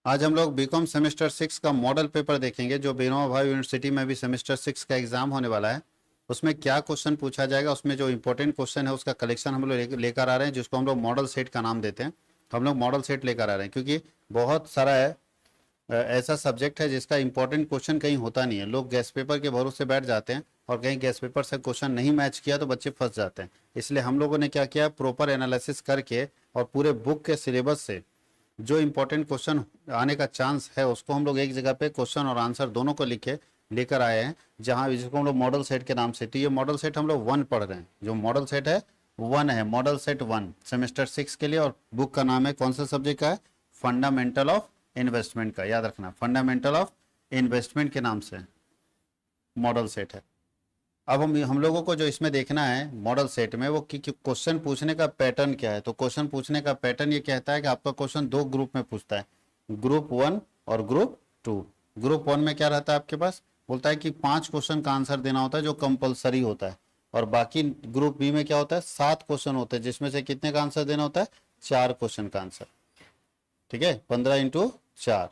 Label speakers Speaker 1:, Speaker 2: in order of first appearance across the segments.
Speaker 1: आज हम लोग बीकॉम सेमेस्टर 6 का मॉडल पेपर देखेंगे जो विनोबा भावे यूनिवर्सिटी में भी सेमेस्टर 6 का एग्जाम होने वाला है। उसमें क्या क्वेश्चन पूछा जाएगा, उसमें जो इंपॉर्टेंट क्वेश्चन है उसका कलेक्शन हम लोग लेकर आ रहे हैं, जिसको हम लोग मॉडल सेट का नाम देते हैं। हम लोग मॉडल सेट लेकर आ रहे हैं क्योंकि बहुत सारा है ऐसा सब्जेक्ट है जिसका इंपॉर्टेंट क्वेश्चन कहीं होता नहीं है। लोग गैस पेपर के भरोसे बैठ जाते हैं और कहीं गैस पेपर से क्वेश्चन नहीं मैच किया तो बच्चे फंस जाते हैं। इसलिए हम लोगों ने क्या किया, प्रॉपर एनालिसिस करके और पूरे बुक के सिलेबस से जो इंपॉर्टेंट क्वेश्चन आने का चांस है उसको हम लोग एक जगह पे क्वेश्चन और आंसर दोनों को लिखे लेकर आए हैं, जहां जिसको हम लोग मॉडल सेट के नाम से। तो ये मॉडल सेट हम लोग 1 पढ़ रहे हैं। जो मॉडल सेट है 1 है, मॉडल सेट 1 सेमेस्टर 6 के लिए। और बुक का नाम है, कौन सा सब्जेक्ट का है, फंडामेंटल ऑफ इन्वेस्टमेंट का। याद रखना, फंडामेंटल ऑफ इन्वेस्टमेंट के नाम से मॉडल सेट है। अब हम लोगों को जो इसमें देखना है मॉडल सेट में, वो कि क्वेश्चन पूछने का पैटर्न क्या है। तो क्वेश्चन पूछने का पैटर्न ये कहता है कि आपका क्वेश्चन 2 ग्रुप में पूछता है, ग्रुप 1 और ग्रुप 2। ग्रुप 1 में क्या रहता है आपके पास, बोलता है कि 5 क्वेश्चन का आंसर देना होता है जो कंपलसरी होता है। और बाकी ग्रुप बी में क्या होता है, 7 क्वेश्चन होते हैं जिसमें से कितने का आंसर देना होता है, 4 क्वेश्चन का आंसर। ठीक है, 15 इंटू 4,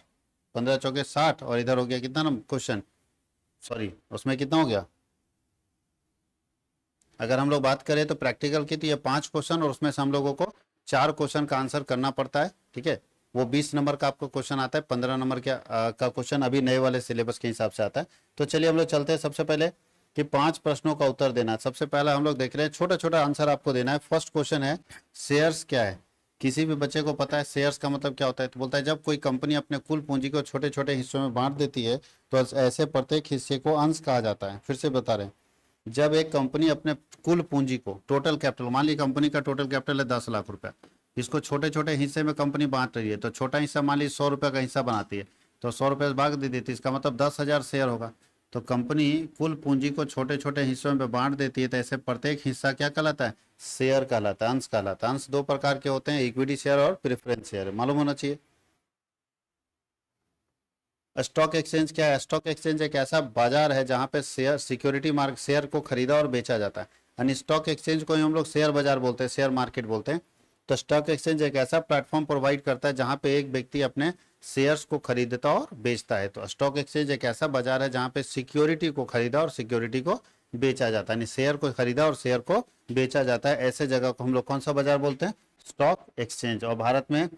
Speaker 1: 15 चौके 60। और इधर हो गया कितना ना क्वेश्चन, सॉरी उसमें कितना हो गया, अगर हम लोग बात करें तो प्रैक्टिकल की, तो ये 5 क्वेश्चन और उसमें से हम लोगों को 4 क्वेश्चन का आंसर करना पड़ता है। ठीक है, वो 20 नंबर का आपको क्वेश्चन आता है, 15 नंबर का क्वेश्चन अभी नए वाले सिलेबस के हिसाब से आता है। तो चलिए हम लोग चलते हैं सबसे पहले कि 5 प्रश्नों का उत्तर देना है। सबसे पहला हम लोग देख रहे हैं, छोटा छोटा आंसर आपको देना है। फर्स्ट क्वेश्चन है, शेयर्स क्या है। किसी भी बच्चे को पता है शेयर्स का मतलब क्या होता है, तो बोलता है जब कोई कंपनी अपने कुल पूंजी को छोटे छोटे हिस्सों में बांट देती है तो ऐसे प्रत्येक हिस्से को अंश कहा जाता है। फिर से बता रहे हैं, जब एक कंपनी अपने कुल पूंजी को, टोटल कैपिटल, मान ली कंपनी का टोटल कैपिटल है 10 लाख रुपया, इसको छोटे छोटे हिस्से में कंपनी बांट रही है। तो छोटा हिस्सा मान ली 100 रुपये का हिस्सा बनाती है, तो 100 रुपये भाग दे देती है, इसका मतलब 10,000 शेयर होगा। तो कंपनी कुल पूंजी को छोटे छोटे हिस्सों में बांट देती है, तो ऐसे प्रत्येक हिस्सा क्या कहलाता है, शेयर कहलाता है, अंश कहलाता है। अंश 2 प्रकार के होते हैं, इक्विटी शेयर और प्रेफरेंस शेयर, मालूम होना चाहिए। स्टॉक एक्सचेंज क्या है, स्टॉक एक्सचेंज एक ऐसा बाजार है जहां पे शेयर, सिक्योरिटी मार्केट, शेयर को खरीदा और बेचा जाता है। यानी स्टॉक एक्सचेंज को ही हम लोग शेयर बाजार बोलते हैं, शेयर मार्केट बोलते हैं। तो स्टॉक एक्सचेंज एक ऐसा प्लेटफॉर्म प्रोवाइड करता है जहां पे एक व्यक्ति अपने शेयर्स को खरीदता और बेचता है। तो स्टॉक एक्सचेंज एक ऐसा बाजार है जहां पे सिक्योरिटी को खरीदा और सिक्योरिटी को बेचा जाता है, यानी शेयर को खरीदा और शेयर को बेचा जाता है। ऐसे जगह को हम लोग कौन सा बाजार बोलते हैं, स्टॉक एक्सचेंज। और भारत में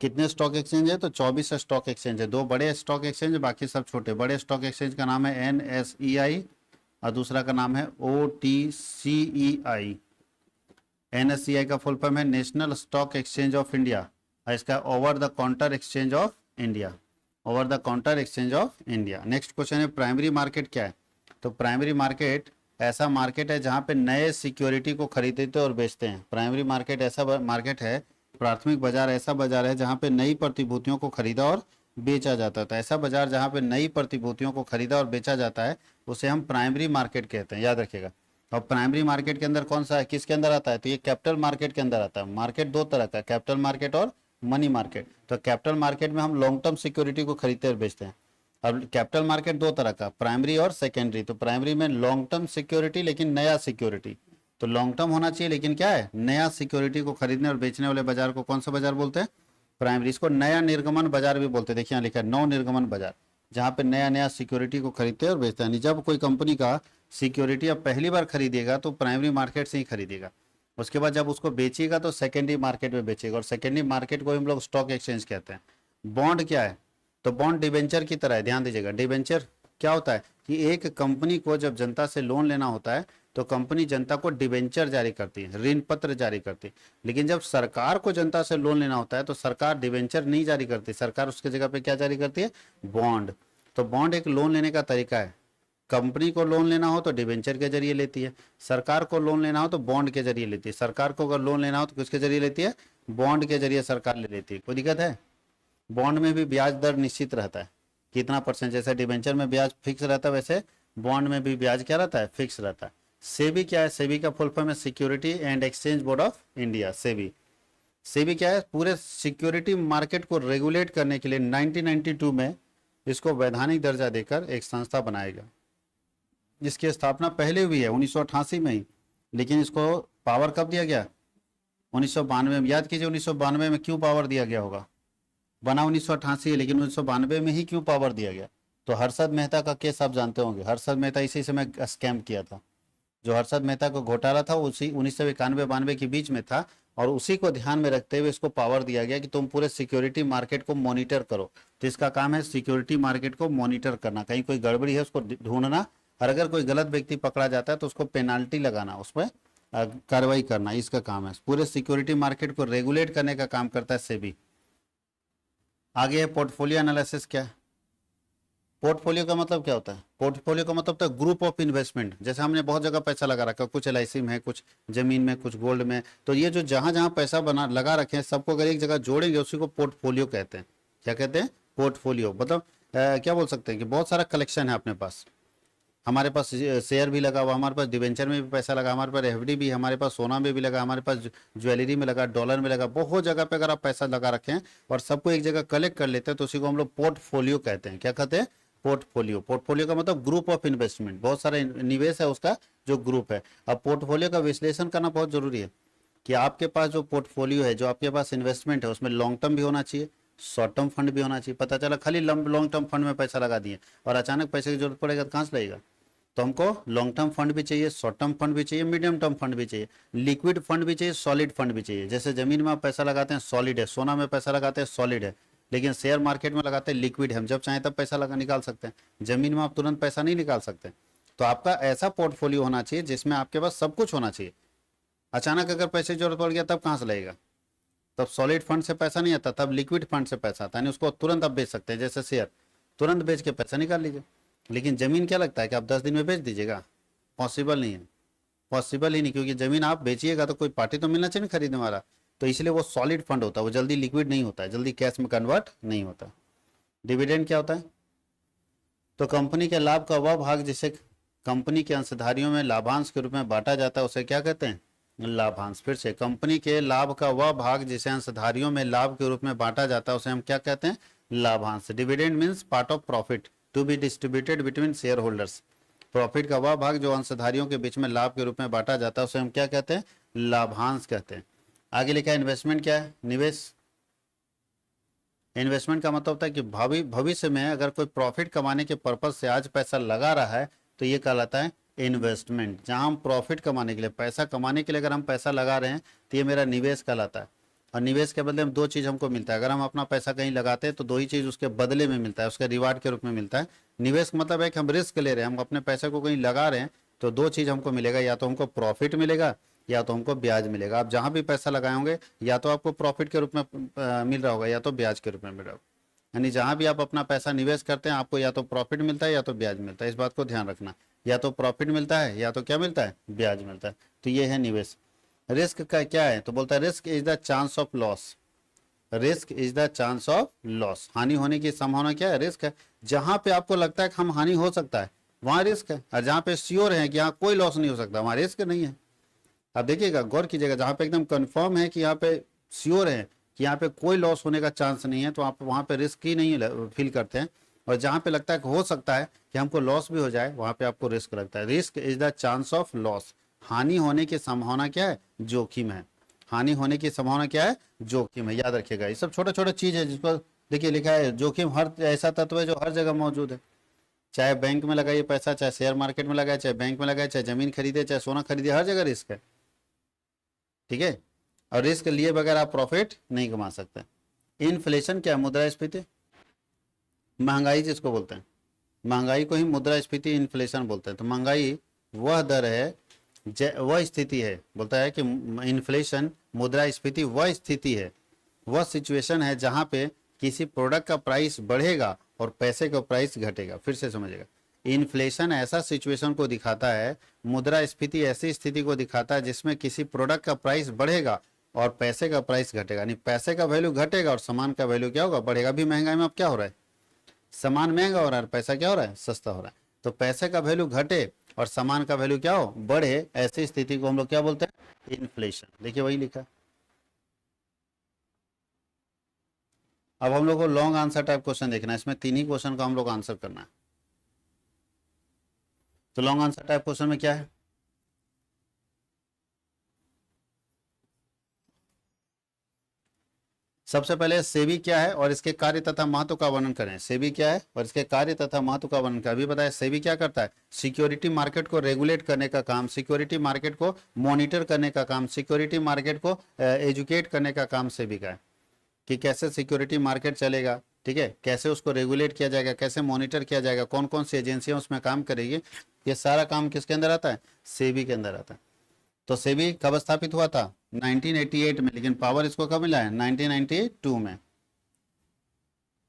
Speaker 1: कितने स्टॉक एक्सचेंज है, तो 24 स्टॉक एक्सचेंज है। 2 बड़े स्टॉक एक्सचेंज, बाकी सब छोटे। बड़े स्टॉक एक्सचेंज का नाम है NSEI और दूसरा का नाम है OTCEI। NSEI का फुल फॉर्म है national stock exchange of India, और इसका over the counter exchange of India, over the counter exchange of India. Next question है, प्राइमरी मार्केट क्या है। तो प्राइमरी मार्केट ऐसा मार्केट है जहां पे नए सिक्योरिटी को खरीदते और बेचते हैं। प्राइमरी मार्केट ऐसा मार्केट है, प्राथमिक बाजार ऐसा बाजार है जहां पे नई प्रतिभूतियों को खरीदा और बेचा जाता है। तो ऐसा बाजार जहां पे नई प्रतिभूतियों को खरीदा और बेचा जाता है उसे हम प्राइमरी मार्केट कहते हैं, याद रखिएगा। और प्राइमरी मार्केट के अंदर कौन सा है, किसके अंदर आता है, तो ये कैपिटल मार्केट के अंदर आता है। मार्केट 2 तरह का, कैपिटल मार्केट और मनी मार्केट। तो कैपिटल मार्केट में हम लॉन्ग टर्म सिक्योरिटी को खरीदते और बेचते हैं। अब कैपिटल मार्केट 2 तरह का, प्राइमरी और सेकेंडरी। तो प्राइमरी में लॉन्ग टर्म सिक्योरिटी लेकिन नया सिक्योरिटी, तो लॉन्ग टर्म होना चाहिए लेकिन क्या है, नया सिक्योरिटी को खरीदने और बेचने वाले बाजार को कौन सा बाजार बोलते हैं, प्राइमरी। इसको नया निर्गमन बाजार भी बोलते हैं। देखिए यहाँ लिखा है नव निर्गमन बाजार, जहां पे नया नया सिक्योरिटी को खरीदते हैं और बेचते हैं। जब कोई कंपनी का सिक्योरिटी अब पहली बार खरीदेगा तो प्राइमरी मार्केट से ही खरीदेगा, उसके बाद जब उसको बेचेगा तो सेकेंडरी मार्केट में बेचेगा, और सेकेंडरी मार्केट को हम लोग स्टॉक एक्सचेंज कहते हैं। बॉन्ड क्या है, तो बॉन्ड डिबेंचर की तरह है, ध्यान दीजिएगा। डिबेंचर क्या होता है कि एक कंपनी को जब जनता से लोन लेना होता है तो कंपनी जनता को डिबेंचर जारी करती है, ऋण पत्र जारी करती है। लेकिन जब सरकार को जनता से लोन लेना होता है तो सरकार डिबेंचर नहीं जारी करती, सरकार उसके जगह पे क्या जारी करती है, बॉन्ड। तो बॉन्ड एक लोन लेने का तरीका है। कंपनी को लोन लेना हो तो डिबेंचर के जरिए लेती है, सरकार को लोन लेना हो तो बॉन्ड के जरिए लेती है। सरकार को अगर लोन लेना हो तो किसके जरिए लेती है, बॉन्ड के जरिए सरकार ले लेती है। कोई दिक्कत है, बॉन्ड में भी ब्याज दर निश्चित रहता है, कितना परसेंट, जैसे डिबेंचर में ब्याज फिक्स रहता है वैसे बॉन्ड में भी ब्याज क्या रहता है, फिक्स रहता है। सेबी क्या है, सेबी का फुल फॉर्म है security and exchange board of India, SEBI. SEBI क्या है, पूरे सिक्योरिटी मार्केट को रेगुलेट करने के लिए 1992 में इसको वैधानिक दर्जा देकर एक संस्था बनाएगा। इसकी स्थापना पहले हुई है 1988 में ही, लेकिन इसको पावर कब दिया गया, 1992 में। याद कीजिए 1992 में क्यों पावर दिया गया होगा, बना 1988 है, लेकिन 1992 में ही क्यों पावर दिया गया? तो हर्षद मेहता का केस आप जानते होंगे, हर्षद मेहता इसी समय स्कैम किया था। जो हर्षद मेहता को घोटाला था उसी 1991-92 के बीच में था, और उसी को ध्यान में रखते हुए इसको पावर दिया गया कि तुम पूरे सिक्योरिटी मार्केट को मॉनिटर करो। तो इसका काम है सिक्योरिटी मार्केट को मॉनिटर करना, कहीं कोई गड़बड़ी है उसको ढूंढना, और अगर कोई गलत व्यक्ति पकड़ा जाता है तो उसको पेनाल्टी लगाना, उसमें कार्रवाई करना, इसका काम है। पूरे सिक्योरिटी मार्केट को रेगुलेट करने का काम करता है सेबी। आगे है पोर्टफोलियो एनालिसिस। क्या है पोर्टफोलियो का मतलब? क्या होता है पोर्टफोलियो का मतलब? तो ग्रुप ऑफ इन्वेस्टमेंट। जैसे हमने बहुत जगह पैसा लगा रखा, कुछ एलआईसी में है, कुछ जमीन में, कुछ गोल्ड में, तो ये जो जहां जहां पैसा बना लगा रखे हैं सबको अगर एक जगह जोड़ेंगे उसी को पोर्टफोलियो कहते हैं। क्या कहते हैं? पोर्टफोलियो। मतलब क्या बोल सकते हैं कि बहुत सारा कलेक्शन है अपने पास। हमारे पास शेयर भी लगा हुआ, हमारे पास डिवेंचर में भी पैसा लगा, हमारे पास एफडी भी, हमारे पास सोना में भी लगा, हमारे पास ज्वेलरी में लगा, डॉलर में लगा, बहुत जगह पे अगर आप पैसा लगा रखे हैं और सबको एक जगह कलेक्ट कर लेते हैं तो उसी को हम लोग पोर्टफोलियो कहते हैं। क्या कहते हैं? पोर्टफोलियो। पोर्टफोलियो का मतलब ग्रुप ऑफ इन्वेस्टमेंट, बहुत सारा निवेश है उसका जो ग्रुप है। अब पोर्टफोलियो का विश्लेषण करना बहुत जरूरी है कि आपके पास जो पोर्टफोलियो है, जो आपके पास इन्वेस्टमेंट है, उसमें लॉन्ग टर्म भी होना चाहिए, शॉर्ट टर्म फंड भी होना चाहिए। पता चला खाली लॉन्ग टर्म फंड में पैसा लगा दिए और अचानक पैसे की जरूरत पड़ेगा तो कहाँ से लगेगा? तो हमको लॉन्ग टर्म फंड भी चाहिए, शॉर्ट टर्म फंड भी चाहिए, मीडियम टर्म फंड भी चाहिए, लिक्विड फंड भी चाहिए, सॉलिड फंड भी चाहिए। जैसे जमीन में आप पैसा लगाते हैं सॉलिड है, सोना में पैसा लगाते हैं सॉलिड है, लेकिन शेयर मार्केट में लगाते हैं लिक्विड है, हम जब चाहें तब पैसा लगा निकाल सकते हैं। जमीन में आप तुरंत पैसा नहीं निकाल सकते। तो आपका ऐसा पोर्टफोलियो होना चाहिए जिसमें आपके पास सब कुछ होना चाहिए। अचानक अगर पैसे की जरूरत पड़ गया तब कहाँ से लगेगा? तब सॉलिड फंड से पैसा नहीं आता, तब लिक्विड फंड से पैसा आता है, यानी उसको तुरंत आप बेच सकते हैं। जैसे शेयर तुरंत बेच के पैसा निकाल लीजिए। लेकिन जमीन क्या लगता है कि आप 10 दिन में बेच दीजिएगा? पॉसिबल नहीं है, पॉसिबल ही नहीं, क्योंकि जमीन आप बेचिएगा तो कोई पार्टी तो मिलना चाहिए खरीदने वाला। तो इसलिए वो सॉलिड फंड होता है, वो जल्दी लिक्विड नहीं होता है, जल्दी कैश में कन्वर्ट नहीं होता। डिविडेंड क्या होता है? तो कंपनी के लाभ का वह भाग जिसे कंपनी के अंशधारियों में लाभांश के रूप में बांटा जाता है उसे क्या कहते हैं? लाभांश। फिर से, कंपनी के लाभ का वह भाग जिसे अंशधारियों में लाभ के रूप में बांटा जाता है उसे हम क्या कहते हैं? लाभांश। Dividend means part of profit to be distributed between shareholders. Profit का वह भाग जो अंशधारियों के बीच में लाभ के रूप में बांटा जाता है उसे हम क्या कहते हैं? लाभांश कहते हैं। आगे लिखा है इन्वेस्टमेंट। क्या है? निवेश। इन्वेस्टमेंट का मतलब होता है कि भविष्य में अगर कोई प्रॉफिट कमाने के पर्पज से आज पैसा लगा रहा है तो ये कहलाता है इन्वेस्टमेंट। जहां हम प्रॉफिट कमाने के लिए, पैसा कमाने के लिए अगर हम पैसा लगा रहे हैं तो ये मेरा निवेश कहलाता है। और निवेश के बदले में दो चीज़ हमको मिलता है। अगर हम अपना पैसा कहीं लगाते हैं तो दो ही चीज़ उसके बदले में मिलता है, उसके रिवार्ड के रूप में मिलता है। निवेश का मतलब है कि हम रिस्क ले रहे हैं, हम अपने पैसे को कहीं लगा रहे हैं तो दो चीज़ हमको मिलेगा, या तो हमको प्रॉफिट मिलेगा या तो हमको ब्याज मिलेगा। आप जहां भी पैसा लगाए होंगे या तो आपको प्रॉफिट के रूप में मिल रहा होगा या तो ब्याज के रूप में मिल रहा होगा। यानी जहां भी आप अपना पैसा निवेश करते हैं आपको या तो प्रॉफिट मिलता है या तो ब्याज मिलता है। इस बात को ध्यान रखना, या तो प्रॉफिट मिलता है या तो क्या मिलता है? ब्याज मिलता है। तो ये है निवेश। रिस्क का क्या है? तो बोलता है risk is the chance of loss. Risk is the chance of loss. हानि होने की संभावना क्या है? रिस्क है। जहां पे आपको लगता है कि हम हानि हो सकता है वहां रिस्क है, और जहां पे श्योर है कि यहाँ कोई लॉस नहीं हो सकता वहां रिस्क नहीं है। आप देखिएगा, गौर कीजिएगा, जहां पे एकदम कंफर्म है कि यहाँ पे श्योर है कि यहाँ पे कोई लॉस होने का चांस नहीं है तो आप वहां पे रिस्क ही नहीं फील करते हैं। और जहां पे लगता है कि हो सकता है कि हमको लॉस भी हो जाए वहां पे आपको रिस्क लगता है। Risk is the chance of loss. हानि होने की संभावना क्या है? जोखिम है। हानि होने की संभावना क्या है? जोखिम है। याद रखिएगा, ये सब छोटा छोटा चीज है जिसको देखिए लिखा है। जोखिम हर ऐसा तत्व है जो हर जगह मौजूद है। चाहे बैंक में लगाइए पैसा, चाहे शेयर मार्केट में लगाए, चाहे बैंक में लगाए, चाहे जमीन खरीदे, चाहे सोना खरीदे, हर जगह रिस्क है। ठीक है। और रिस्क लिए बगैर आप प्रॉफिट नहीं कमा सकते। इन्फ्लेशन क्या है? मुद्रास्फीति। महंगाई जिसको बोलते हैं, महंगाई को ही मुद्रास्फीति इन्फ्लेशन बोलते हैं। तो महंगाई वह दर है, वह स्थिति है, बोलता है कि इन्फ्लेशन, मुद्रास्फीति वह स्थिति है, वह सिचुएशन है जहां पे किसी प्रोडक्ट का प्राइस बढ़ेगा और पैसे का प्राइस घटेगा। फिर से समझिएगा, इन्फ्लेशन ऐसा सिचुएशन को दिखाता है, मुद्रास्फीति ऐसी स्थिति को दिखाता है जिसमें किसी प्रोडक्ट का प्राइस बढ़ेगा और पैसे का प्राइस घटेगा। यानी पैसे का वैल्यू घटेगा और सामान का वैल्यू क्या होगा? बढ़ेगा। अभी महंगाई में अब क्या हो रहा है? सामान महंगा हो रहा है, पैसा क्या हो रहा है? सस्ता हो रहा है। तो पैसे का वैल्यू घटे और सामान का वैल्यू क्या हो? बढ़े। ऐसी स्थिति को हम लोग क्या बोलते हैं? इन्फ्लेशन। देखिए वही लिखा। अब हम लोग को लॉन्ग आंसर टाइप क्वेश्चन देखना है, इसमें तीन ही क्वेश्चन का हम लोग आंसर करना है। तो लॉन्ग आंसर टाइप क्वेश्चन में क्या है? सबसे पहले सेबी क्या है और इसके कार्य तथा महत्व का वर्णन करें। सेबी क्या है और इसके कार्य तथा महत्व का वर्णन करें। अभी बताया सेबी क्या करता है, सिक्योरिटी मार्केट को रेगुलेट करने का काम, सिक्योरिटी मार्केट को मॉनिटर करने का काम, सिक्योरिटी मार्केट को एजुकेट करने का काम सेबी का है कि कैसे सिक्योरिटी मार्केट चलेगा, ठीक है, कैसे उसको रेगुलेट किया जाएगा, कैसे मॉनिटर किया जाएगा, कौन कौन सी एजेंसियां उसमें काम करेगी, ये सारा काम किसके अंदर आता है, सेबी के अंदर आता है। तो सेबी कब स्थापित हुआ था, 1988 में, लेकिन पावर इसको कब मिला है, 1992 में।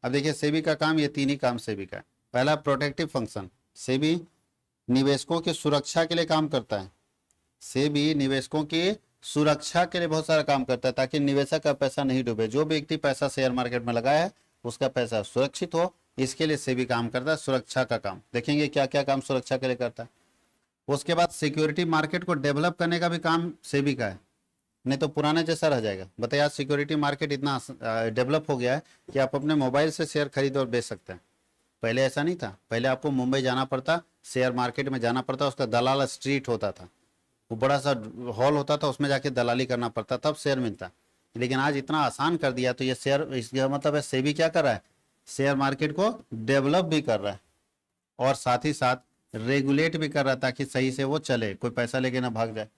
Speaker 1: अब देखिए सेबी का काम, ये तीन ही काम सेबी का है। पहला प्रोटेक्टिव फंक्शन, सेबी निवेशकों की सुरक्षा के लिए काम करता है। सेबी निवेशकों की सुरक्षा के लिए बहुत सारा काम करता है ताकि निवेशक का पैसा नहीं डूबे। जो व्यक्ति पैसा शेयर मार्केट में लगाया है उसका पैसा सुरक्षित हो, इसके लिए सेबी काम करता है, सुरक्षा का काम। देखेंगे क्या क्या काम सुरक्षा के लिए करता है। उसके बाद सिक्योरिटी मार्केट को डेवलप करने का भी काम सेबी का है, नहीं तो पुराने जैसा रह जाएगा। बताइए आज सिक्योरिटी मार्केट इतना डेवलप हो गया है कि आप अपने मोबाइल से शेयर खरीद और बेच सकते हैं। पहले ऐसा नहीं था, पहले आपको मुंबई जाना पड़ता, शेयर मार्केट में जाना पड़ता, उसका दलाल स्ट्रीट होता था, वो बड़ा सा हॉल होता था, उसमें जाके दलाली करना पड़ता तब शेयर मिलता। लेकिन आज इतना आसान कर दिया, तो ये शेयर, इसका मतलब है सेबी क्या कर रहा है, शेयर मार्केट को डेवलप भी कर रहा है और साथ ही साथ रेगुलेट भी कर रहा है ताकि सही से वो चले, कोई पैसा लेके ना भाग जाए।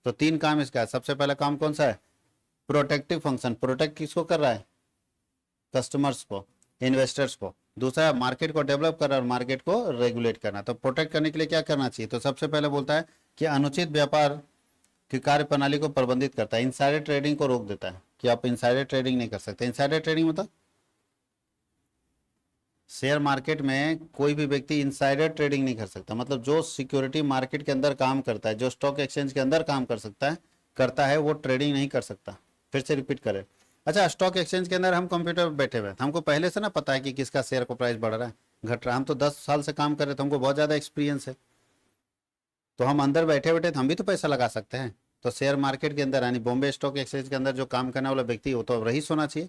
Speaker 1: तो तीन काम इसका है। सबसे पहला काम कौन सा है, प्रोटेक्टिव फंक्शन, प्रोटेक्ट किसको कर रहा है, कस्टमर्स को, इन्वेस्टर्स को। दूसरा मार्केट को डेवलप करना और मार्केट को रेगुलेट करना। तो प्रोटेक्ट करने के लिए क्या करना चाहिए, तो सबसे पहले बोलता है कि अनुचित व्यापार की कार्य प्रणाली को प्रबंधित करता है, इनसाइडर ट्रेडिंग को रोक देता है कि आप इनसाइडर ट्रेडिंग नहीं कर सकते। इनसाइडर ट्रेडिंग मतलब शेयर मार्केट में कोई भी व्यक्ति इनसाइडर ट्रेडिंग नहीं कर सकता, मतलब जो सिक्योरिटी मार्केट के अंदर काम करता है, जो स्टॉक एक्सचेंज के अंदर काम करता है वो ट्रेडिंग नहीं कर सकता। फिर से रिपीट करें। अच्छा, स्टॉक एक्सचेंज के अंदर हम कंप्यूटर पर बैठे हुए, हमको पहले से ना पता है कि किसका शेयर को प्राइस बढ़ रहा है घट रहा है। हम तो 10 साल से काम कर रहे थे, हमको बहुत ज़्यादा एक्सपीरियंस है, तो हम अंदर बैठे बैठे हम भी तो पैसा लगा सकते हैं। तो शेयर मार्केट के अंदर यानी बॉम्बे स्टॉक एक्सचेंज के अंदर जो काम करने वाला व्यक्ति हो तो रईस होना चाहिए,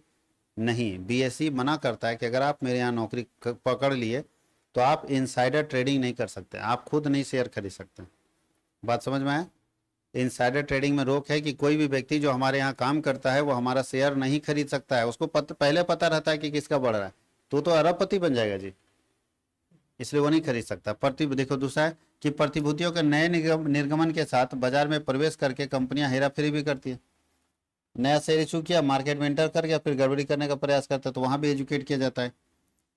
Speaker 1: नहीं। बीएसई मना करता है कि अगर आप मेरे यहाँ नौकरी पकड़ लिए तो आप इनसाइडर ट्रेडिंग नहीं कर सकते, आप खुद नहीं शेयर खरीद सकते। बात समझ में आया। इनसाइडर ट्रेडिंग में रोक है कि कोई भी व्यक्ति जो हमारे यहाँ काम करता है वो हमारा शेयर नहीं खरीद सकता है। उसको पहले पता रहता है कि किसका बढ़ रहा है, तो अरबपति बन जाएगा जी, इसलिए वो नहीं खरीद सकता। देखो दूसरा है कि प्रतिभूतियों के नए निर्गमन के साथ बाजार में प्रवेश करके कंपनियां हेराफेरी भी करती है। नया शेयर इशू किया, मार्केट में एंटर कर गया, फिर गड़बड़ी करने का प्रयास करता है, तो वहां भी एजुकेट किया जाता है।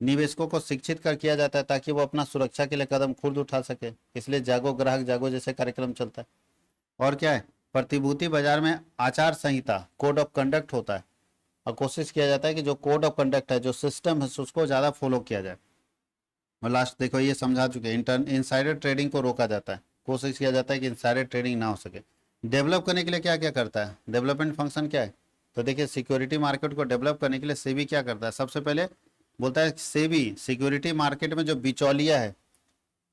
Speaker 1: निवेशकों को शिक्षित कर किया जाता है ताकि वो अपना सुरक्षा के लिए कदम खुद उठा सके, इसलिए जागो ग्राहक जागो जैसे कार्यक्रम चलता है। और क्या है, प्रतिभूति बाजार में आचार संहिता, कोड ऑफ कंडक्ट होता है और कोशिश किया जाता है कि जो कोड ऑफ कंडक्ट है, जो सिस्टम है, उसको ज़्यादा फॉलो किया जाए। और लास्ट देखो ये समझा चुके हैं, इनसाइडर ट्रेडिंग को रोका जाता है, कोशिश किया जाता है कि इनसाइडर ट्रेडिंग ना हो सके। डेवलप करने के लिए क्या क्या करता है, डेवलपमेंट फंक्शन क्या है, तो देखिए सिक्योरिटी मार्केट को डेवलप करने के लिए सेबी क्या करता है, सबसे पहले बोलता है सेबी सिक्योरिटी मार्केट में जो बिचौलिया है,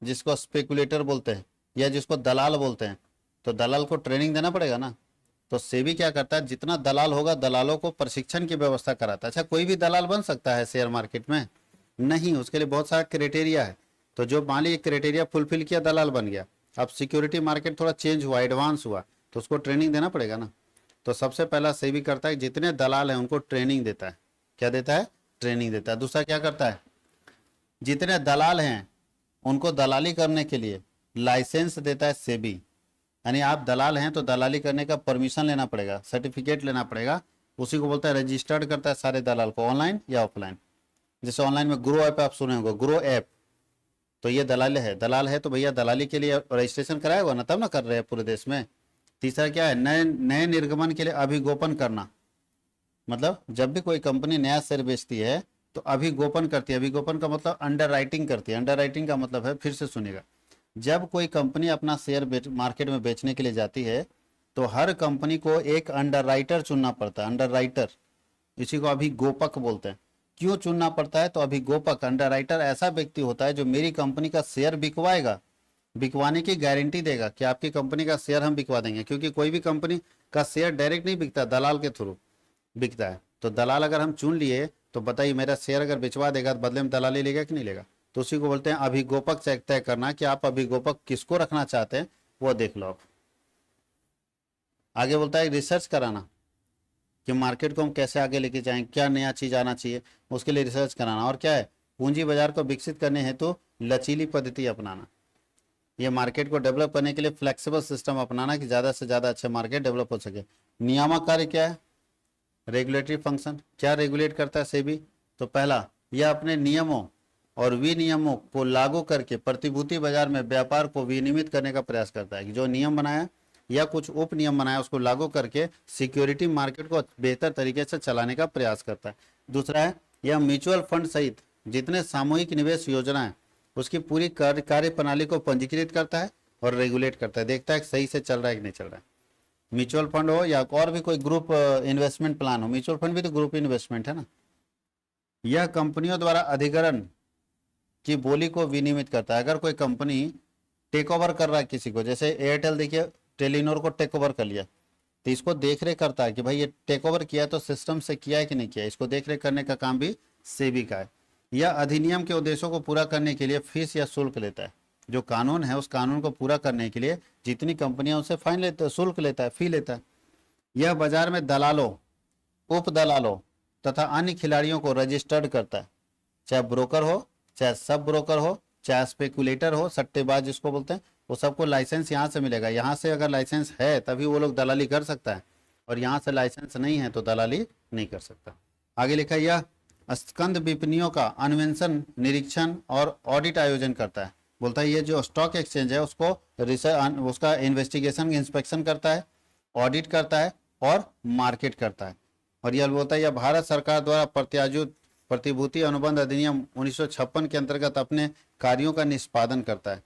Speaker 1: जिसको स्पेकुलेटर बोलते हैं या जिसको दलाल बोलते हैं, तो दलाल को ट्रेनिंग देना पड़ेगा ना। तो सेबी क्या करता है, जितना दलाल होगा दलालों को प्रशिक्षण की व्यवस्था कराता है। अच्छा, कोई भी दलाल बन सकता है शेयर मार्केट में, नहीं, उसके लिए बहुत सारा क्राइटेरिया है। तो जो मान लीजिए क्राइटेरिया फुलफिल किया, दलाल बन गया। अब सिक्योरिटी मार्केट थोड़ा चेंज हुआ, एडवांस हुआ, तो उसको ट्रेनिंग देना पड़ेगा ना। तो सबसे पहला सेबी करता है जितने दलाल हैं उनको ट्रेनिंग देता है। क्या देता है, ट्रेनिंग देता है। दूसरा क्या करता है, जितने दलाल हैं उनको दलाली करने के लिए लाइसेंस देता है सेबी, यानी आप दलाल हैं तो दलाली करने का परमिशन लेना पड़ेगा, सर्टिफिकेट लेना पड़ेगा, उसी को बोलता है रजिस्टर्ड करता है सारे दलाल को, ऑनलाइन या ऑफलाइन। जैसे ऑनलाइन में ग्रो ऐप आप सुने होंगे, ग्रो ऐप, तो ये दलाल है तो भैया दलाली के लिए रजिस्ट्रेशन कराया होगा ना, तब ना कर रहे हैं पूरे देश में। तीसरा क्या है, नए निर्गमन के लिए अभिगोपन करना, मतलब जब भी कोई कंपनी नया शेयर बेचती है तो अभिगोपन करती है। अभिगोपन का मतलब अंडर राइटिंग करती है। अंडर राइटिंग का मतलब है, फिर से सुनिएगा, जब कोई कंपनी अपना शेयर मार्केट में बेचने के लिए जाती है तो हर कंपनी को एक अंडर राइटर चुनना पड़ता है। अंडर राइटर, इसी को अभिगोपक बोलते हैं। क्यों चुनना पड़ता है, तो अभिगोपक, अंडर राइटर ऐसा व्यक्ति होता है जो मेरी कंपनी का शेयर बिकवाएगा, बिकवाने की गारंटी देगा कि आपकी कंपनी का शेयर हम बिकवा देंगे। क्योंकि कोई भी कंपनी का शेयर डायरेक्ट नहीं बिकता, दलाल के थ्रू बिकता है। तो दलाल अगर हम चुन लिए तो बताइए मेरा शेयर अगर बिचवा देगा तो बदले में दलाली लेगा कि नहीं लेगा। तो उसी को बोलते हैं अभिगोपक। तय करना कि आप अभिगोपक किसको रखना चाहते हैं वो देख लो आप। आगे बोलता है रिसर्च कराना, कि मार्केट को हम कैसे आगे लेके जाएं, क्या नया चीज आना चाहिए, उसके लिए रिसर्च कराना। और क्या है, पूंजी बाजार को विकसित करने हेतु लचीली पद्धति अपनाना। ये मार्केट को डेवलप करने के लिए फ्लेक्सिबल सिस्टम अपनाना कि ज़्यादा से ज़्यादा अच्छे मार्केट डेवलप हो सके। नियामक कार्य क्या है, रेगुलेटरी फंक्शन। क्या रेगुलेट करता है सेबी, तो पहला, यह अपने नियमों और विनियमों को लागू करके प्रतिभूति बाजार में व्यापार को विनियमित करने का प्रयास करता है कि जो नियम बनाया या कुछ उप नियम बनाया उसको लागू करके सिक्योरिटी मार्केट को बेहतर तरीके से चलाने का प्रयास करता है। दूसरा है, यह म्यूचुअल फंड सहित जितने सामूहिक निवेश योजना है उसकी पूरी कार्य प्रणाली को पंजीकृत करता है और रेगुलेट करता है, देखता है कि सही से चल रहा है कि नहीं चल रहा है। म्यूचुअल फंड हो या और भी कोई ग्रुप इन्वेस्टमेंट प्लान हो, म्यूचुअल फंड भी तो ग्रुप इन्वेस्टमेंट है ना। यह कंपनियों द्वारा अधिग्रहण की बोली को विनियमित करता है। अगर कोई कंपनी टेक ओवर कर रहा है किसी को, जैसे एयरटेल देखिए टेलीनॉर को टेक ओवर कर लिया, तो इसको देख रेख करता है कि भाई ये टेक ओवर किया तो सिस्टम से किया है कि नहीं किया, इसको देख रेख करने का काम भी सेबी का है। यह अधिनियम के उद्देश्यों को पूरा करने के लिए फीस या शुल्क लेता है। जो कानून है उस कानून को पूरा करने के लिए जितनी कंपनियां उससे फाइन लेता है, शुल्क लेता है, फी लेता है। यह बाजार में दलालों, उप दलालों तथा अन्य खिलाड़ियों को रजिस्टर्ड करता है, चाहे ब्रोकर हो, चाहे सब ब्रोकर हो, चाहे स्पेकुलेटर हो, सट्टेबाज जिसको बोलते हैं, वो सबको लाइसेंस यहाँ से मिलेगा। यहाँ से अगर लाइसेंस है तभी वो लोग दलाली कर सकता है, और यहाँ से लाइसेंस नहीं है तो दलाली नहीं कर सकता। आगे लिखा, यह स्कंद विपणियों का अन्वेषण, निरीक्षण और ऑडिट आयोजन करता है। बोलता है ये जो स्टॉक एक्सचेंज है उसको रिसर्च, उसका इन्वेस्टिगेशन, इंस्पेक्शन करता है, ऑडिट करता है और मार्केट करता है। और यह बोलता है यह भारत सरकार द्वारा प्रत्यायुत प्रतिभूति अनुबंध अधिनियम 1956 के अंतर्गत अपने कार्यों का निष्पादन करता है।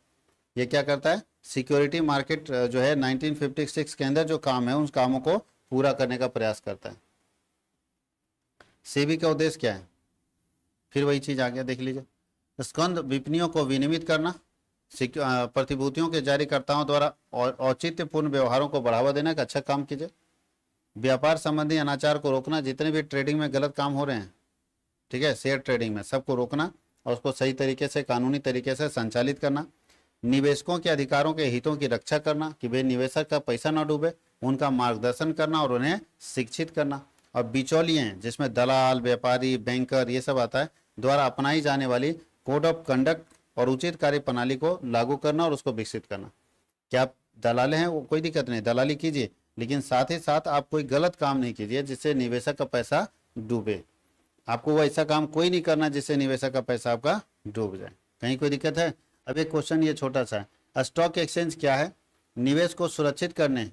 Speaker 1: ये क्या करता है, सिक्योरिटी मार्केट जो है 1956 के अंदर जो काम है उन कामों को पूरा करने का प्रयास करता है। सेबी का उद्देश्य क्या है, फिर वही चीज आ गया, देख लीजिए। स्कंद विपणियों को विनियमित करना, प्रतिभूतियों के जारीकर्ताओं द्वारा औचित्यपूर्ण व्यवहारों को बढ़ावा देना, का अच्छा काम कीजिए। व्यापार संबंधी अनाचार को रोकना, जितने भी ट्रेडिंग में गलत काम हो रहे हैं, ठीक है, शेयर ट्रेडिंग में, सबको रोकना और उसको सही तरीके से, कानूनी तरीके से संचालित करना। निवेशकों के अधिकारों के हितों की रक्षा करना कि वे निवेशक का पैसा ना डूबे, उनका मार्गदर्शन करना और उन्हें शिक्षित करना। और बिचौलिए जिसमें दलाल, व्यापारी, बैंकर ये सब आता है, द्वारा अपनाई जाने वाली कोड ऑफ कंडक्ट और उचित कार्य प्रणाली को लागू करना और उसको विकसित करना। क्या आप दलाले हैं, वो कोई दिक्कत नहीं, दलाली कीजिए, लेकिन साथ ही साथ आप कोई गलत काम नहीं कीजिए जिससे निवेशक का पैसा डूबे। आपको वो ऐसा काम कोई नहीं करना जिससे निवेशक का पैसा आपका डूब जाए। कहीं कोई दिक्कत है। अब एक क्वेश्चन ये छोटा सा है, स्टॉक एक्सचेंज क्या है, निवेश को सुरक्षित करने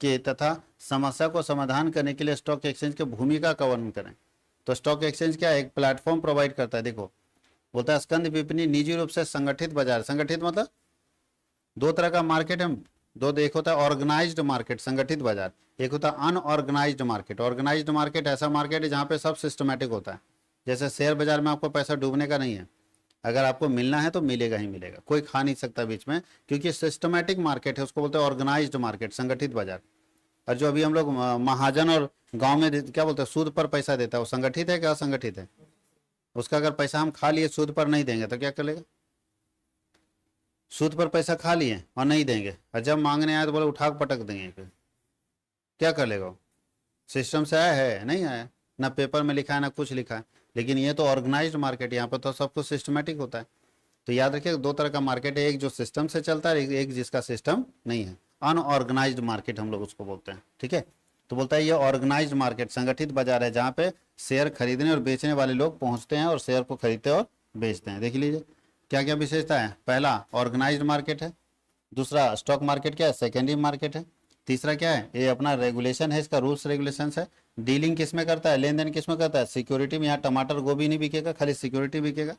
Speaker 1: के तथा समस्या को समाधान करने के लिए स्टॉक एक्सचेंज की भूमिका का वर्णन करें। तो स्टॉक एक्सचेंज क्या है, एक प्लेटफॉर्म प्रोवाइड करता है। देखो बोलता है स्कंद विपणी निजी रूप से संगठित बाजार, संगठित मतलब दो तरह का मार्केट है, एक होता है ऑर्गेनाइज्ड मार्केट, संगठित बाजार, एक होता है अनऑर्गेनाइज्ड मार्केट। ऑर्गेनाइज्ड मार्केट ऐसा मार्केट है जहाँ पे सब सिस्टमेटिक होता है। जैसे शेयर बाजार में आपको पैसा डूबने का नहीं है, अगर आपको मिलना है तो मिलेगा ही मिलेगा, कोई खा नहीं सकता बीच में, क्योंकि सिस्टमेटिक मार्केट है, उसको बोलते हैं ऑर्गेनाइज्ड मार्केट, संगठित बाजार। और जो अभी हम लोग महाजन और गांव में क्या बोलते हैं सूद पर पैसा देता है, वो संगठित है क्या असंगठित है। उसका अगर पैसा हम खा लिए सूद पर नहीं देंगे तो क्या करेगा, सूद पर पैसा खा लिए और नहीं देंगे, और जब मांगने आए तो बोले उठा पटक देंगे, फिर क्या कर लेगा। सिस्टम से आया है नहीं आया, ना पेपर में लिखा है ना कुछ लिखा है। लेकिन ये तो ऑर्गेनाइज्ड मार्केट, यहाँ पर तो सब कुछ सिस्टमेटिक होता है। तो याद रखिए दो तरह का मार्केट है, एक जो सिस्टम से चलता है, एक जिसका सिस्टम नहीं है, अनऑर्गेनाइज्ड मार्केट हम लोग उसको बोलते हैं, ठीक है। तो बोलता है ये ऑर्गेनाइज्ड मार्केट, संगठित बाजार है जहाँ पे शेयर खरीदने और बेचने वाले लोग पहुंचते हैं और शेयर को खरीदते और बेचते हैं। देख लीजिए क्या क्या विशेषता है, पहला ऑर्गेनाइज्ड मार्केट है, दूसरा स्टॉक मार्केट क्या है, सेकेंडरी मार्केट है, तीसरा क्या है, ये अपना रेगुलेशन है, इसका रूल्स रेगुलेशन है। डीलिंग किस में करता है, लेन देन किस में करता है, सिक्योरिटी में। यहाँ टमाटर गोभी नहीं बिकेगा, खाली सिक्योरिटी बिकेगा।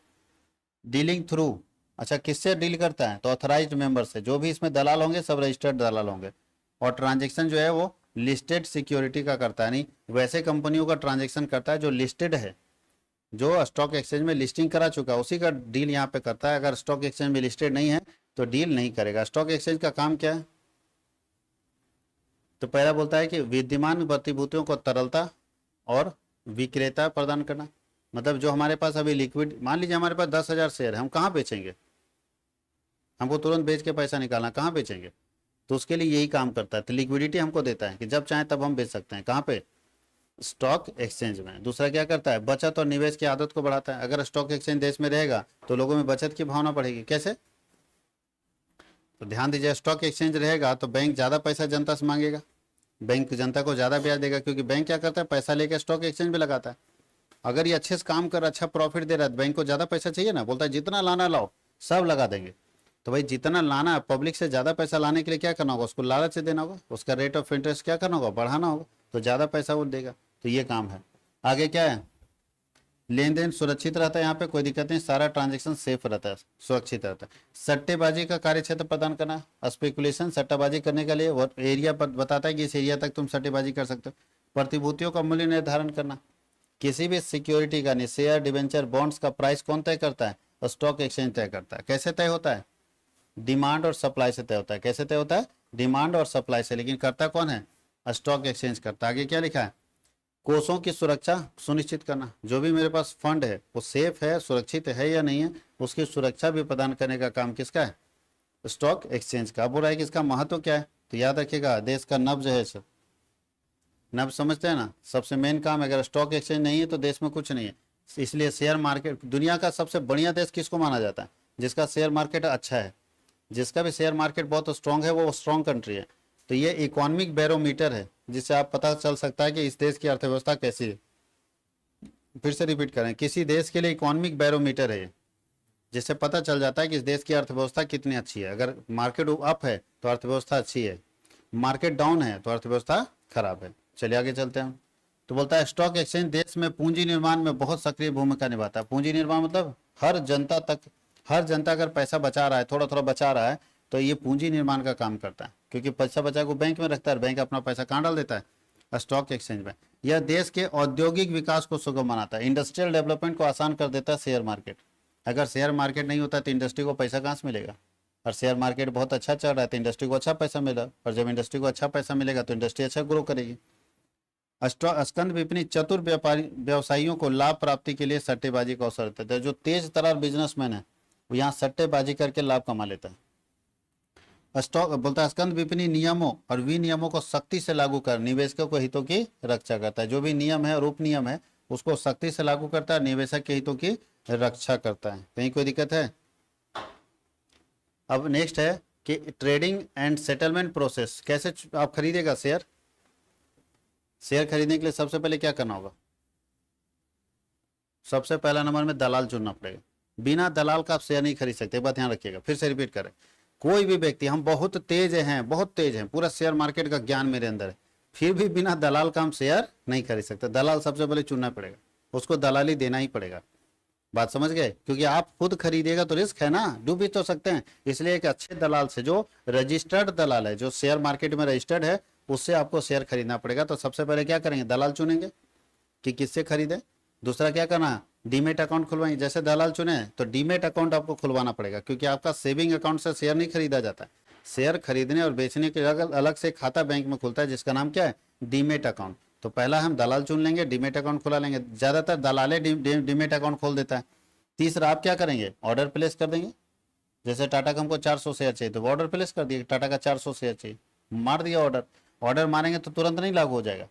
Speaker 1: डीलिंग थ्रू, अच्छा किससे डील करता है, तो ऑथराइज्ड मेंबर से, जो भी इसमें दलाल होंगे सब रजिस्टर्ड दलाल होंगे। और ट्रांजेक्शन जो है वो लिस्टेड सिक्योरिटी का करता है, नहीं वैसे कंपनियों का ट्रांजेक्शन करता है जो लिस्टेड है, जो स्टॉक एक्सचेंज में लिस्टिंग करा चुका है उसी का डील यहाँ पे करता है। अगर स्टॉक एक्सचेंज में लिस्टेड नहीं है तो डील नहीं करेगा। स्टॉक एक्सचेंज का काम क्या है, तो पहला बोलता है कि विद्यमान प्रतिभूतियों को तरलता और विक्रेता प्रदान करना। मतलब जो हमारे पास अभी लिक्विड, मान लीजिए हमारे पास 10,000 शेयर है, हम कहाँ बेचेंगे, हमको तुरंत बेच के पैसा निकालना, कहाँ बेचेंगे, तो उसके लिए यही काम करता है। तो लिक्विडिटी हमको देता है कि जब चाहे तब हम बेच सकते हैं, कहाँ पे, स्टॉक एक्सचेंज में। दूसरा क्या करता है, बचत और निवेश की आदत को बढ़ाता है। अगर स्टॉक एक्सचेंज देश में रहेगा तो लोगों में बचत की भावना बढ़ेगी। कैसे? तो ध्यान दीजिए, स्टॉक एक्सचेंज रहेगा तो बैंक ज़्यादा पैसा जनता से मांगेगा, बैंक जनता को ज़्यादा ब्याज देगा, क्योंकि बैंक क्या करता है, पैसा लेकर स्टॉक एक्सचेंज में लगाता है। अगर ये अच्छे से काम कर, अच्छा प्रॉफिट दे रहा है, बैंक को ज़्यादा पैसा चाहिए ना, बोलता है जितना लाना लाओ, सब लगा देंगे। तो भाई जितना लाना है, पब्लिक से ज़्यादा पैसा लाने के लिए क्या करना होगा, उसको लालच से देना होगा, उसका रेट ऑफ इंटरेस्ट क्या करना होगा, बढ़ाना होगा, तो ज़्यादा पैसा वो देगा। तो ये काम है। आगे क्या है, लेन देन सुरक्षित रहता है, यहाँ पे कोई दिक्कत नहीं, सारा ट्रांजेक्शन सेफ रहता है, सुरक्षित रहता है। सट्टेबाजी का कार्य क्षेत्र प्रदान करना, स्पेकुलेशन सट्टाबाजी करने के लिए वो एरिया बताता है कि इस एरिया तक तुम सट्टेबाजी कर सकते हो। प्रतिभूतियों का मूल्य निर्धारण करना, किसी भी सिक्योरिटी का नहीं, शेयर डिवेंचर बॉन्ड्स का प्राइस कौन तय करता है, स्टॉक एक्सचेंज तय करता है। कैसे तय होता है, डिमांड और सप्लाई से तय होता है। कैसे तय होता है, डिमांड और सप्लाई से, लेकिन करता कौन है, स्टॉक एक्सचेंज करता है। आगे क्या लिखा है, कोषों की सुरक्षा सुनिश्चित करना, जो भी मेरे पास फंड है वो सेफ है, सुरक्षित है या नहीं है, उसकी सुरक्षा भी प्रदान करने का काम किसका है, स्टॉक एक्सचेंज का। बोल रहा है कि इसका महत्व क्या है, तो याद रखिएगा, देश का नब्ज है सब, नब्ज समझते हैं ना, सबसे मेन काम है। अगर स्टॉक एक्सचेंज नहीं है तो देश में कुछ नहीं है। इसलिए शेयर मार्केट, दुनिया का सबसे बढ़िया देश किसको माना जाता है, जिसका शेयर मार्केट अच्छा है, जिसका भी शेयर मार्केट बहुत स्ट्रांग है, वो स्ट्रांग कंट्री है। तो ये इकोनॉमिक बैरोमीटर है, जिससे आप पता चल सकता है कि इस देश की अर्थव्यवस्था कैसी है। फिर से रिपीट करें, किसी देश के लिए इकोनॉमिक बैरोमीटर है, जिससे पता चल जाता है कि इस देश की अर्थव्यवस्था कितनी अच्छी है। अगर मार्केट अप है तो अर्थव्यवस्था अच्छी है, मार्केट डाउन है तो अर्थव्यवस्था खराब है। चलिए आगे चलते हैं। तो बोलता है स्टॉक एक्सचेंज देश में पूंजी निर्माण में बहुत सक्रिय भूमिका निभाता है। पूंजी निर्माण मतलब हर जनता तक, हर जनता अगर पैसा बचा रहा है, थोड़ा थोड़ा बचा रहा है, तो ये पूंजी निर्माण का काम करता है, क्योंकि पैसा बचा को बैंक में रखता है, बैंक अपना पैसा कहाँ डाल देता है, स्टॉक एक्सचेंज में। यह देश के औद्योगिक विकास को सुगम बनाता है, इंडस्ट्रियल डेवलपमेंट को आसान कर देता है शेयर मार्केट। अगर शेयर मार्केट नहीं होता तो इंडस्ट्री को पैसा कहाँ से मिलेगा, और शेयर मार्केट बहुत अच्छा चल रहा है तो इंडस्ट्री को अच्छा पैसा मिला, और जब इंडस्ट्री को अच्छा पैसा मिलेगा तो इंडस्ट्री अच्छा ग्रो करेगी। स्कंद विपणी चतुर व्यापारी व्यवसायियों को लाभ प्राप्ति के लिए सट्टेबाजी का अवसर देता है। जो तेज तरार बिजनेसमैन है वो यहाँ सट्टेबाजी करके लाभ कमा लेता है। स्टॉक बोलता है स्कंद विपणी नियमों और विनियमों को सख्ती से लागू कर निवेशकों के हितों की रक्षा करता है। जो भी नियम है और उपनियम है उसको सख्ती से लागू करता है, निवेशक के हितों की रक्षा करता है। कहीं कोई दिक्कत है? अब नेक्स्ट है कि ट्रेडिंग एंड सेटलमेंट प्रोसेस, कैसे आप खरीदेगा शेयर। शेयर खरीदने के लिए सबसे पहले क्या करना होगा, सबसे पहला नंबर में दलाल चुनना पड़ेगा। बिना दलाल का आप शेयर नहीं खरीद सकते, बात ध्यान रखिएगा। फिर से रिपीट करें, कोई भी व्यक्ति, हम बहुत तेज हैं, बहुत तेज हैं, पूरा शेयर मार्केट का ज्ञान मेरे अंदर है, फिर भी बिना दलाल का हम शेयर नहीं खरीद सकते। दलाल सबसे पहले चुनना पड़ेगा, उसको दलाली देना ही पड़ेगा। बात समझ गए? क्योंकि आप खुद खरीदेगा तो रिस्क है ना, डूब भी तो सकते हैं। इसलिए एक अच्छे दलाल से, जो रजिस्टर्ड दलाल है, जो शेयर मार्केट में रजिस्टर्ड है, उससे आपको शेयर खरीदना पड़ेगा। तो सबसे पहले क्या करेंगे, दलाल चुनेंगे कि किससे खरीदे। दूसरा क्या करना, डीमेट अकाउंट खुलवाएंगे। जैसे दलाल चुने तो डीमेट अकाउंट आपको खुलवाना पड़ेगा, क्योंकि आपका सेविंग अकाउंट से शेयर नहीं खरीदा जाता। शेयर खरीदने और बेचने के अलग से खाता बैंक में खुलता है, जिसका नाम क्या है, डीमेट अकाउंट। तो पहला हम दलाल चुन लेंगे, डीमेट अकाउंट खुला लेंगे। ज्यादातर दलाले डीमेट अकाउंट खोल देता है। तीसरा आप क्या करेंगे, ऑर्डर प्लेस कर देंगे। जैसे टाटा का हमको 400 शेयर चाहिए तो ऑर्डर प्लेस कर दिए, टाटा का 400 शेयर चाहिए, मार दिया ऑर्डर। ऑर्डर मारेंगे तो तुरंत नहीं लागू हो जाएगा।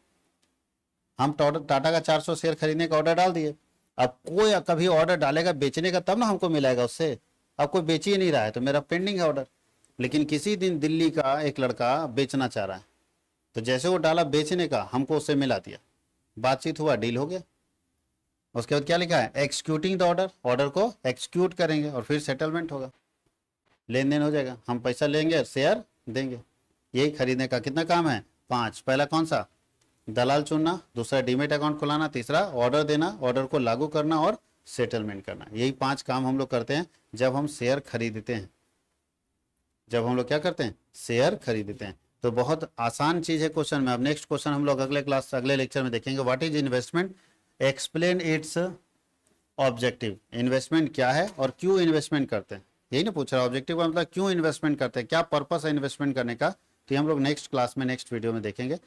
Speaker 1: हम टाटा का 400 शेयर खरीदने का ऑर्डर डाल दिए। अब कोई कभी ऑर्डर डालेगा बेचने का, तब ना हमको मिलेगा उससे। अब कोई बेच ही नहीं रहा है तो मेरा पेंडिंग है ऑर्डर। लेकिन किसी दिन दिल्ली का एक लड़का बेचना चाह रहा है, तो जैसे वो डाला बेचने का, हमको उससे मिला दिया, बातचीत हुआ, डील हो गया। उसके बाद क्या लिखा है, एक्सिक्यूटिंग द ऑर्डर, ऑर्डर को एक्सिक्यूट करेंगे और फिर सेटलमेंट होगा, लेन देन हो जाएगा। हम पैसा लेंगे, शेयर देंगे। यही खरीदने का कितना काम है, 5। पहला कौन सा, दलाल चुनना। दूसरा डीमेट अकाउंट खुलाना। तीसरा ऑर्डर देना, ऑर्डर को लागू करना और सेटलमेंट करना। यही 5 काम हम लोग करते हैं जब हम शेयर खरीदते हैं। जब हम लोग क्या करते हैं, शेयर खरीदते हैं। तो बहुत आसान चीज है क्वेश्चन में। अब नेक्स्ट क्वेश्चन हम लोग अगले लेक्चर में देखेंगे। What is investment, explain it's objective. Investment क्या है और क्यों इन्वेस्टमेंट करते हैं, यही ना पूछ रहा है। ऑब्जेक्टिव का मतलब क्यों इन्वेस्टमेंट करते हैं, क्या पर्पस है इन्वेस्टमेंट करने का। तो हम लोग नेक्स्ट क्लास में, नेक्स्ट वीडियो में देखेंगे।